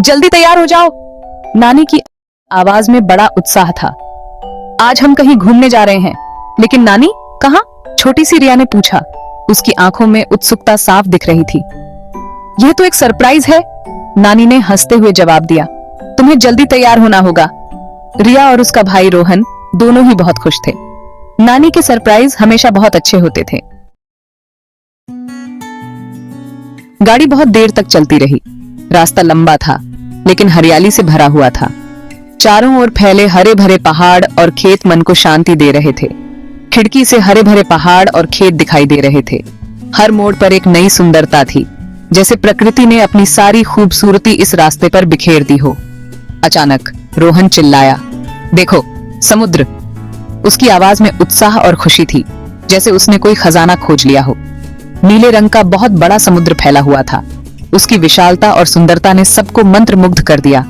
जल्दी तैयार हो जाओ। नानी की आवाज में बड़ा उत्साह था। आज हम कहीं घूमने जा रहे हैं। लेकिन नानी कहाँ? छोटी सी रिया ने पूछा। उसकी आंखों में उत्सुकता साफ दिख रही थी। यह तो एक सरप्राइज है, नानी ने हंसते हुए जवाब दिया। तुम्हें जल्दी तैयार होना होगा। रिया और उसका भाई रोहन दोनों ही बहुत खुश थे। नानी के सरप्राइज हमेशा बहुत अच्छे होते थे। गाड़ी बहुत देर तक चलती रही। रास्ता लंबा था, लेकिन हरियाली से भरा हुआ था। चारों ओर फैले हरे भरे पहाड़ और खेत मन को शांति दे रहे थे। खिड़की से हरे भरे पहाड़ और खेत दिखाई दे रहे थे। हर मोड़ पर एक नई सुंदरता थी, जैसे प्रकृति ने अपनी सारी खूबसूरती इस रास्ते पर बिखेर दी हो। अचानक रोहन चिल्लाया, देखो समुद्र। उसकी आवाज में उत्साह और खुशी थी, जैसे उसने कोई खजाना खोज लिया हो। नीले रंग का बहुत बड़ा समुद्र फैला हुआ था। उसकी विशालता और सुंदरता ने सबको मंत्रमुग्ध कर दिया।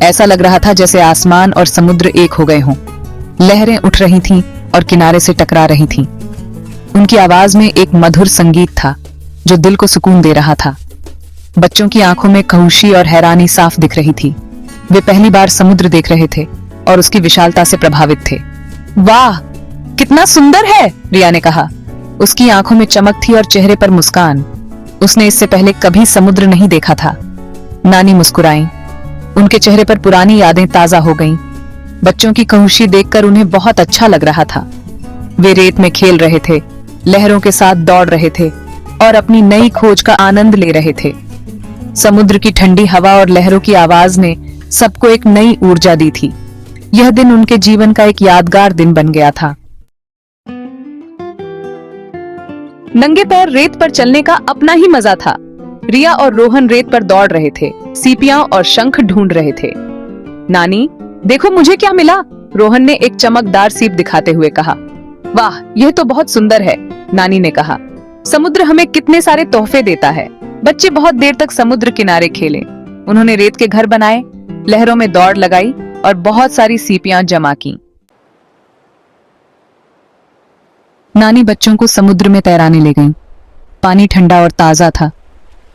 ऐसा लग रहा था जैसे आसमान और समुद्र एक हो गए हों। लहरें उठ रही थीं और किनारे से टकरा रही थीं। उनकी आवाज में एक मधुर संगीत था जो दिल को सुकून दे रहा था। बच्चों की आंखों में खुशी और हैरानी साफ दिख रही थी। वे पहली बार समुद्र देख रहे थे और उसकी विशालता से प्रभावित थे। वाह, कितना सुंदर है, रिया ने कहा। उसकी आंखों में चमक थी और चेहरे पर मुस्कान। उसने इससे पहले कभी समुद्र नहीं देखा था। नानी मुस्कुराईं। उनके चेहरे पर पुरानी यादें ताजा हो गईं। बच्चों की खुशी देखकर उन्हें बहुत अच्छा लग रहा था। वे रेत में खेल रहे थे, लहरों के साथ दौड़ रहे थे और अपनी नई खोज का आनंद ले रहे थे। समुद्र की ठंडी हवा और लहरों की आवाज ने सबको एक नई ऊर्जा दी थी। यह दिन उनके जीवन का एक यादगार दिन बन गया था। नंगे पैर रेत पर चलने का अपना ही मजा था। रिया और रोहन रेत पर दौड़ रहे थे, सीपियां और शंख ढूंढ रहे थे। नानी देखो मुझे क्या मिला, रोहन ने एक चमकदार सीप दिखाते हुए कहा। वाह, यह तो बहुत सुंदर है, नानी ने कहा। समुद्र हमें कितने सारे तोहफे देता है। बच्चे बहुत देर तक समुद्र किनारे खेले। उन्होंने रेत के घर बनाए, लहरों में दौड़ लगाई और बहुत सारी सीपियां जमा की। नानी बच्चों को समुद्र में तैराने ले गईं। पानी ठंडा और ताजा था।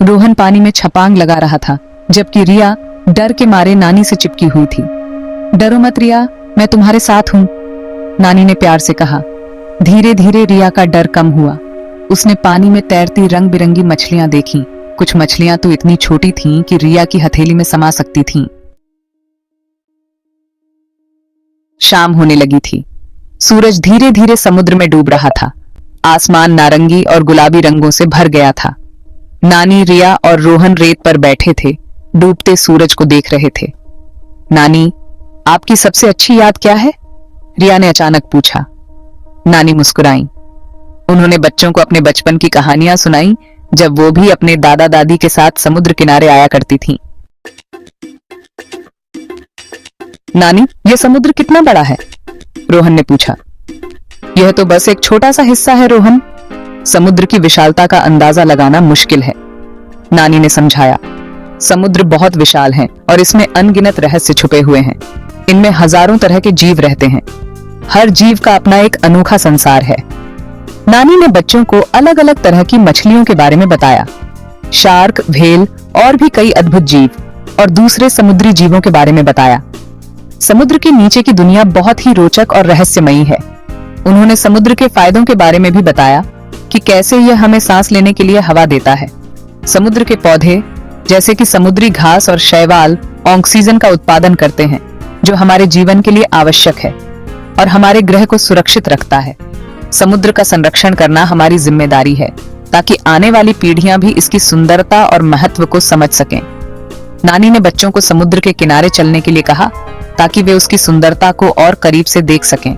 रोहन पानी में छपांग लगा रहा था, जबकि रिया डर के मारे नानी से चिपकी हुई थी। डरो मत रिया, मैं तुम्हारे साथ हूं, नानी ने प्यार से कहा। धीरे धीरे रिया का डर कम हुआ। उसने पानी में तैरती रंग बिरंगी मछलियां देखीं। कुछ मछलियां तो इतनी छोटी थीं कि रिया की हथेली में समा सकती थीं। शाम होने लगी थी। सूरज धीरे धीरे समुद्र में डूब रहा था। आसमान नारंगी और गुलाबी रंगों से भर गया था। नानी, रिया और रोहन रेत पर बैठे थे, डूबते सूरज को देख रहे थे। नानी, आपकी सबसे अच्छी याद क्या है? रिया ने अचानक पूछा। नानी मुस्कुराईं। उन्होंने बच्चों को अपने बचपन की कहानियां सुनाई, जब वो भी अपने दादा दादी के साथ समुद्र किनारे आया करती थीं। नानी, यह समुद्र कितना बड़ा है? रोहन ने पूछा। यह तो बस एक छोटा सा हिस्सा है रोहन। समुद्र की विशालता का अंदाजा लगाना मुश्किल है, नानी ने समझाया। समुद्र बहुत विशाल है और इसमें अनगिनत रहस्य छुपे हुए हैं। इनमें हजारों तरह के जीव रहते हैं। हर जीव का अपना एक अनोखा संसार है। नानी ने बच्चों को अलग अलग तरह की मछलियों के बारे में बताया। शार्क, व्हेल और भी कई अद्भुत जीव और दूसरे समुद्री जीवों के बारे में बताया। समुद्र के नीचे की दुनिया बहुत ही रोचक और रहस्यमयी है। उन्होंने समुद्र के फायदों के बारे में भी बताया कि कैसे यह हमें सांस लेने के लिए हवा देता है। समुद्र के पौधे जैसे कि समुद्री घास और शैवाल ऑक्सीजन का उत्पादन करते हैं, जो हमारे जीवन के लिए आवश्यक है और हमारे ग्रह को सुरक्षित रखता है। समुद्र का संरक्षण करना हमारी जिम्मेदारी है, ताकि आने वाली पीढ़ियां भी इसकी सुंदरता और महत्व को समझ सकें। नानी ने बच्चों को समुद्र के किनारे चलने के लिए कहा, ताकि वे उसकी सुंदरता को और करीब से देख सकें।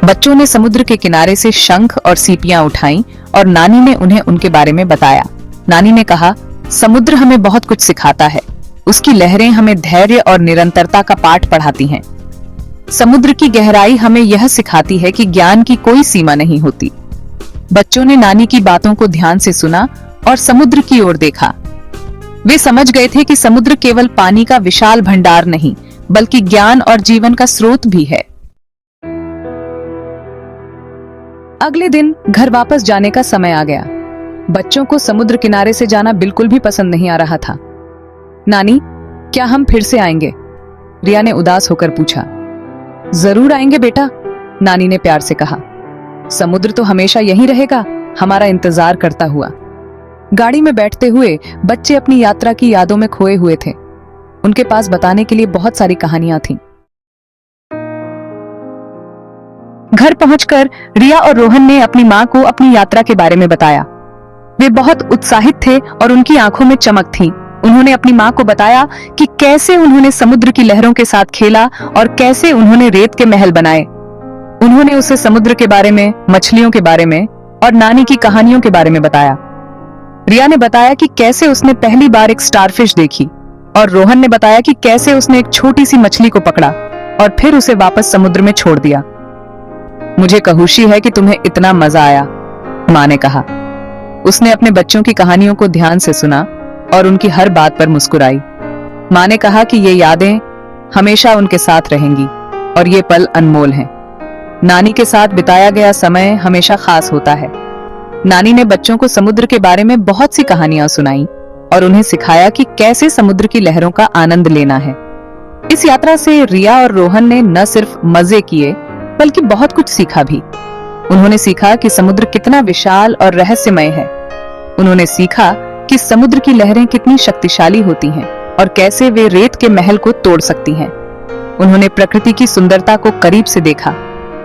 बच्चों ने समुद्र के किनारे से शंख और सीपियां उठाईं और नानी ने उन्हें उनके बारे में बताया। नानी ने कहा, समुद्र हमें बहुत कुछ सिखाता है। उसकी लहरें हमें धैर्य और निरंतरता का पाठ पढ़ाती हैं। समुद्र की गहराई हमें यह सिखाती है कि ज्ञान की कोई सीमा नहीं होती। बच्चों ने नानी की बातों को ध्यान से सुना और समुद्र की ओर देखा। वे समझ गए थे कि समुद्र केवल पानी का विशाल भंडार नहीं, बल्कि ज्ञान और जीवन का स्रोत भी है। अगले दिन घर वापस जाने का समय आ गया। बच्चों को समुद्र किनारे से जाना बिल्कुल भी पसंद नहीं आ रहा था। नानी, क्या हम फिर से आएंगे? रिया ने उदास होकर पूछा। जरूर आएंगे बेटा, नानी ने प्यार से कहा। समुद्र तो हमेशा यहीं रहेगा, हमारा इंतजार करता हुआ। गाड़ी में बैठते हुए बच्चे अपनी यात्रा की यादों में खोए हुए थे। उनके पास बताने के लिए बहुत सारी कहानियां थीं। घर पहुंचकर रिया और रोहन ने अपनी मां को अपनी यात्रा के बारे में बताया। वे बहुत उत्साहित थे और उनकी आंखों में चमक थी। उन्होंने अपनी मां को बताया कि कैसे उन्होंने समुद्र की लहरों के साथ खेला और कैसे उन्होंने रेत के महल बनाए। उन्होंने उसे समुद्र के बारे में, मछलियों के बारे में और नानी की कहानियों के बारे में बताया। रिया ने बताया कि कैसे उसने पहली बार एक स्टारफिश देखी और रोहन ने बताया कि कैसे उसने एक छोटी सी मछली को पकड़ा और फिर उसे वापस समुद्र में छोड़ दिया। मुझे खुशी है कि तुम्हें इतना मजा आया, मां ने कहा। उसने अपने बच्चों की कहानियों को ध्यान से सुना और उनकी हर बात पर मुस्कुराई। मां ने कहा कि ये यादें हमेशा उनके साथ रहेंगी और ये पल अनमोल हैं। नानी के साथ बिताया गया समय हमेशा खास होता है। नानी ने बच्चों को समुद्र के बारे में बहुत सी कहानियां सुनाई और उन्हें सिखाया कि कैसे समुद्र की लहरों का आनंद लेना है। इस यात्रा से रिया और रोहन ने न सिर्फ मजे किए बल्कि बहुत कुछ सीखा भी। उन्होंने सीखा कि समुद्र कितना विशाल और रहस्यमय है। उन्होंने सीखा कि समुद्र की लहरें कितनी शक्तिशाली होती हैं और कैसे वे रेत के महल को तोड़ सकती हैं। उन्होंने प्रकृति की सुंदरता को करीब से देखा,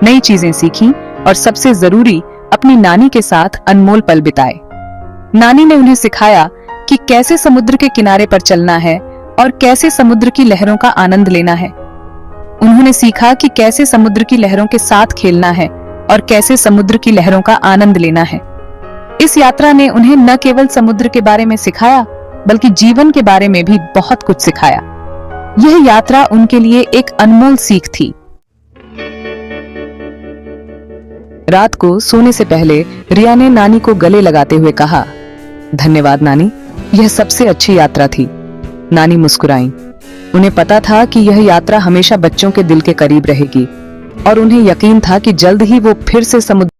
नई चीजें सीखी और सबसे जरूरी अपनी नानी के साथ अनमोल पल बिताए। नानी ने उन्हें सिखाया कि कैसे समुद्र के किनारे पर चलना है और कैसे समुद्र की लहरों का आनंद लेना है। उन्होंने सीखा कि कैसे समुद्र की लहरों के साथ खेलना है और कैसे समुद्र की लहरों का आनंद लेना है। इस यात्रा ने उन्हें न केवल समुद्र के बारे में सिखाया बल्कि जीवन के बारे में भी बहुत कुछ सिखाया। यह यात्रा उनके लिए एक अनमोल सीख थी। रात को सोने से पहले रिया ने नानी को गले लगाते हुए कहा, धन्यवाद नानी, यह सबसे अच्छी यात्रा थी। नानी मुस्कुराईं। उन्हें पता था कि यह यात्रा हमेशा बच्चों के दिल के करीब रहेगी और उन्हें यकीन था कि जल्द ही वो फिर से समुद्र